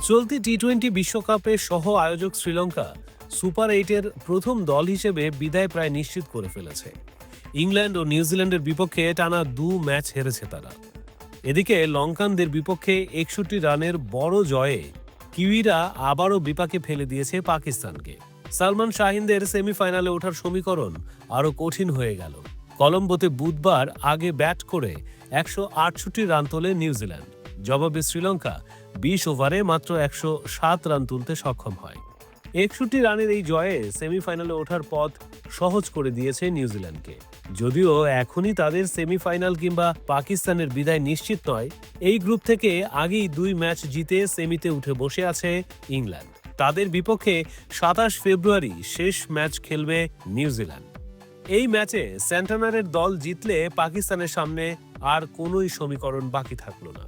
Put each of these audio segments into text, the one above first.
চলতি টি-20 বিশ্বকাপে সহ আয়োজক শ্রীলঙ্কা সুপার 8-এর প্রথম দল হিসেবে বিদায় প্রায় নিশ্চিত করে ফেলেছে। ইংল্যান্ড ও নিউজিল্যান্ডের বিপক্ষে টানা 2 ম্যাচ হেরেছে তারা। এদিকে লঙ্কানদের বিপক্ষে 61 রানের বড় জয়ে কিউইরা আবারও বিপাকে ফেলে দিয়েছে পাকিস্তানকে। সালমান শাহিনদের সেমিফাইনালে ওঠার সমীকরণ আরও কঠিন হয়ে গেল। কলম্বোতে বুধবার আগে ব্যাট করে 168 রান তোলে নিউজিল্যান্ড। জবাবে শ্রীলঙ্কা 20 ওভারে মাত্র 107 রান তুলতে সক্ষম হয়। 61 রানের এই জয়ে সেমিফাইনালে ওঠার পথ সহজ করে দিয়েছে নিউজিল্যান্ডকে। যদিও এখনই তাদের সেমিফাইনাল কিংবা পাকিস্তানের বিদায় নিশ্চিত নয়, এই গ্রুপ থেকে আগেই 2 ম্যাচ জিতে সেমিতে উঠে বসে আছে ইংল্যান্ড। তাদের বিপক্ষে 27 ফেব্রুয়ারি শেষ ম্যাচ খেলবে নিউজিল্যান্ড। এই ম্যাচে সেন্টানারের দল জিতলে পাকিস্তানের সামনে আর কোনোই সমীকরণ বাকি থাকলো না।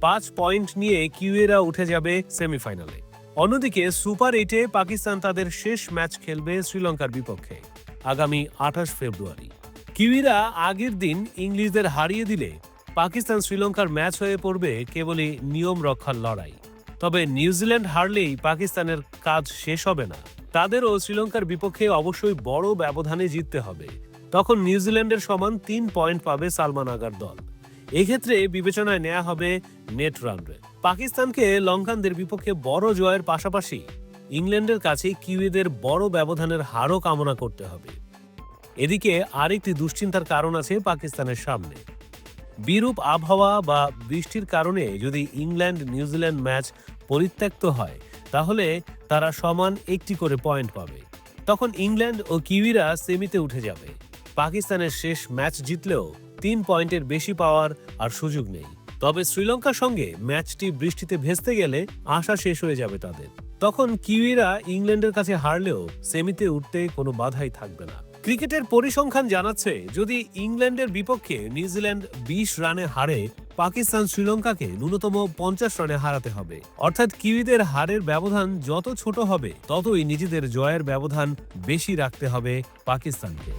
5 পয়েন্ট নিয়ে কিউয়েরা উঠে যাবে সেমিফাইনালে। অন্যদিকে সুপার 8-এ পাকিস্তান তাদের শেষ ম্যাচ খেলবে শ্রীলঙ্কার বিপক্ষে আগামী 28 ফেব্রুয়ারি। কিউইরা আগের দিন ইংলিশদের হারিয়ে দিলে পাকিস্তান শ্রীলঙ্কার ম্যাচ হয়ে পড়বে কেবলই নিয়ম রক্ষার লড়াই। তবে নিউজিল্যান্ড হারলেই পাকিস্তানের কাজ শেষ হবে না। তাদেরও শ্রীলঙ্কার বিপক্ষে অবশ্যই বড় ব্যবধানে জিততে হবে। তখন নিউজিল্যান্ডের সমান 3 পয়েন্ট পাবে সালমান আগার দল। এক্ষেত্রে বিবেচনায় নেওয়া হবে নেট রান রেট। পাকিস্তানকে লঙ্কানদের বিপক্ষে বড় জয়ের পাশাপাশি ইংল্যান্ডের কাছে কিউইদের বড় ব্যবধানের হারও কামনা করতে হবে। এদিকে আরেকটি দুশ্চিন্তার কারণ আছে পাকিস্তানের সামনে। বিরূপ আবহাওয়া বা বৃষ্টির কারণে যদি ইংল্যান্ড নিউজিল্যান্ড ম্যাচ পরিত্যক্ত হয়, তাহলে তারা সমান 1টি করে পয়েন্ট পাবে। তখন ইংল্যান্ড ও কিউইরা সেমিতে উঠে যাবে। পাকিস্তানের শেষ ম্যাচ জিতলেও 3 পয়েন্টের বেশি পাওয়ার আর সুযোগ নেই। তবে শ্রীলঙ্কার সঙ্গে ম্যাচটি বৃষ্টিতে ভেস্তে গেলে আশা শেষ হয়ে যাবে তাদের। তখন কিউইরা ইংল্যান্ডের কাছে হারলেও সেমিতে উঠতে কোনো বাধাই থাকবে না। ক্রিকেটের পরিসংখ্যান জানাচ্ছে, যদি ইংল্যান্ডের বিপক্ষে নিউজিল্যান্ড 20 রানে হারে, পাকিস্তান শ্রীলঙ্কাকে ন্যূনতম 50 রানে হারাতে হবে। অর্থাৎ কিউইদের হারের ব্যবধান যত ছোট হবে, ততই নিজেদের জয়ের ব্যবধান বেশি রাখতে হবে পাকিস্তানকে।